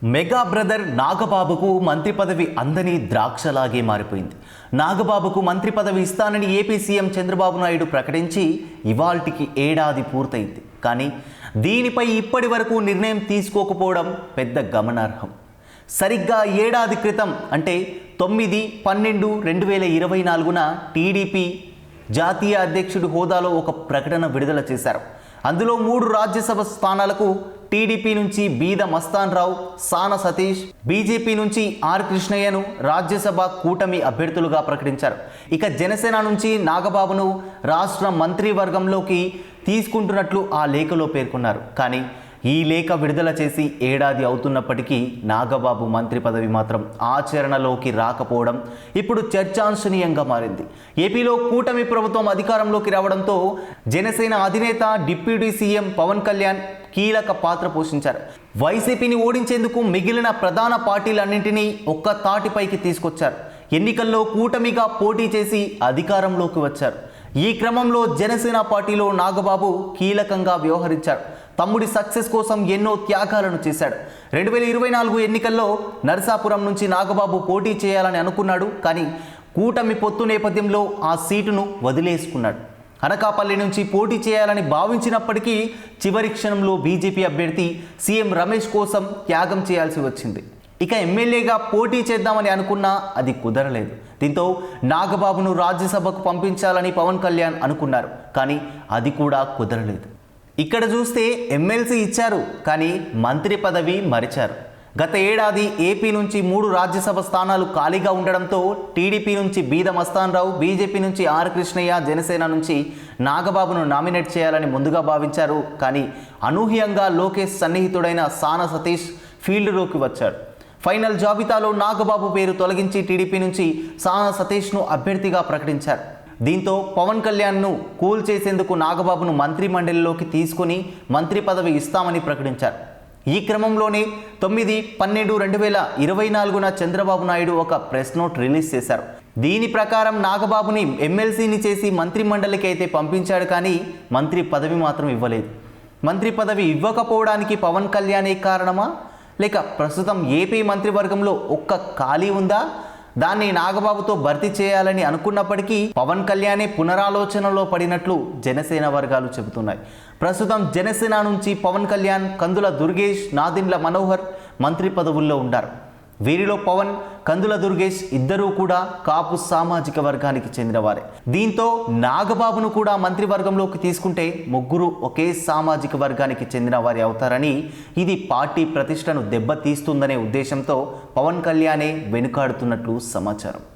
Mega brother నాగబాబుకు మంత్రి పదవి అందని ద్రాక్షలాగే మారిపోయింది. నాగబాబుకు మంత్రి పదవి ఇస్తానని ఏపీ సీఎం చంద్రబాబు నాయుడు ప్రకటించి ఇవాల్టికి ఏడాది పూర్తయింది. కానీ దీనిపై ఇప్పటి వరకు నిర్ణయం తీసుకోకపోవడం పెద్ద గమనార్హం. సరిగ్గా ఏడాది క్రితం అంటే 9/12/2024న టీడీపీ జాతీయ అధ్యక్షుడి హోదాలో ఒక ప్రకటన విడుదల చేశారు. అందులో 3 రాజ్యసభ స్థానాలకు టీడీపీ నుంచి బీద మస్తాన్ రావు, సాన సతీష్, బీజేపీ నుంచి ఆర్ కృష్ణయ్యను రాజ్యసభ కూటమి అభ్యర్థులుగా ప్రకటించారు. ఇక జనసేన నుంచి నాగబాబును రాష్ట్ర మంత్రివర్గంలోకి తీసుకుంటున్నట్లు ఆ లేఖలో పేర్కొన్నారు. కానీ ఈ లేఖ విడుదల చేసి ఏడాది అవుతున్నప్పటికీ నాగబాబు మంత్రి పదవి మాత్రం ఆచరణలోకి రాకపోవడం ఇప్పుడు చర్చాంశనీయంగా మారింది. ఏపీలో కూటమి ప్రభుత్వం అధికారంలోకి రావడంతో జనసేన అధినేత డిప్యూటీ సీఎం పవన్ కళ్యాణ్ కీలక పాత్ర పోషించారు. వైసీపీని ఓడించేందుకు మిగిలిన ప్రధాన పార్టీలన్నింటినీ ఒక్క తాటిపైకి తీసుకొచ్చారు. ఎన్నికల్లో కూటమిగా పోటీ చేసి అధికారంలోకి వచ్చారు. ఈ క్రమంలో జనసేన పార్టీలో నాగబాబు కీలకంగా వ్యవహరించారు. తమ్ముడి సక్సెస్ కోసం ఎన్నో త్యాగాలను చేశాడు. 2024 ఎన్నికల్లో నరసాపురం నుంచి నాగబాబు పోటీ చేయాలని అనుకున్నాడు. కానీ కూటమి పొత్తు నేపథ్యంలో ఆ సీటును వదిలేసుకున్నాడు. అనకాపల్లి నుంచి పోటీ చేయాలని భావించినప్పటికీ చివరి క్షణంలో బీజేపీ అభ్యర్థి సీఎం రమేష్ కోసం త్యాగం చేయాల్సి వచ్చింది. ఇక ఎమ్మెల్యేగా పోటీ చేద్దామని అనుకున్నా అది కుదరలేదు. దీంతో నాగబాబును రాజ్యసభకు పంపించాలని పవన్ కళ్యాణ్ అనుకున్నారు. కానీ అది కూడా కుదరలేదు. ఇక్కడ చూస్తే ఎమ్మెల్సీ ఇచ్చారు, కానీ మంత్రి పదవి మరిచారు. గత ఏడాది ఏపీ నుంచి 3 రాజ్యసభ స్థానాలు ఖాళీగా ఉండడంతో టీడీపీ నుంచి బీద మస్తాన్ రావు, బీజేపీ నుంచి ఆర్ కృష్ణయ్య, జనసేన నుంచి నాగబాబును నామినేట్ చేయాలని ముందుగా భావించారు. కానీ అనూహ్యంగా లోకేష్ సన్నిహితుడైన సాన సతీష్ ఫీల్డ్లోకి వచ్చాడు. ఫైనల్ జాబితాలో నాగబాబు పేరు తొలగించి టీడీపీ నుంచి సాన సతీష్ను అభ్యర్థిగా ప్రకటించారు. దీంతో పవన్ కళ్యాణ్ను కూల్ చేసేందుకు నాగబాబును మంత్రి మండలిలోకి తీసుకుని మంత్రి పదవి ఇస్తామని ప్రకటించారు. ఈ క్రమంలోనే 9/12/2024న చంద్రబాబు నాయుడు ఒక ప్రెస్ నోట్ రిలీజ్ చేశారు. దీని ప్రకారం నాగబాబుని ఎమ్మెల్సీని చేసి మంత్రి మండలికి అయితే పంపించాడు, కానీ మంత్రి పదవి మాత్రం ఇవ్వలేదు. మంత్రి పదవి ఇవ్వకపోవడానికి పవన్ కళ్యాణే కారణమా, లేక ప్రస్తుతం ఏపీ మంత్రివర్గంలో ఒక్క ఖాళీ ఉందా? దాన్ని నాగబాబుతో భర్తీ చేయాలని అనుకున్నప్పటికీ పవన్ కళ్యాణే పునరాలోచనలో పడినట్లు జనసేన వర్గాలు చెబుతున్నాయి. ప్రస్తుతం జనసేన నుంచి పవన్ కళ్యాణ్, కందుల దుర్గేష్, నాదెండ్ల మనోహర్ మంత్రి పదవుల్లో ఉన్నారు. వీరిలో పవన్, కందుల దుర్గేష్ ఇద్దరూ కూడా కాపు సామాజిక వర్గానికి చెందినవారే. దీంతో నాగబాబును కూడా మంత్రివర్గంలోకి తీసుకుంటే ముగ్గురు ఒకే సామాజిక వర్గానికి చెందిన వారి అవుతారని, ఇది పార్టీ ప్రతిష్టను దెబ్బతీస్తుందనే ఉద్దేశంతో పవన్ కళ్యాణే వెనుకాడుతున్నట్లు సమాచారం.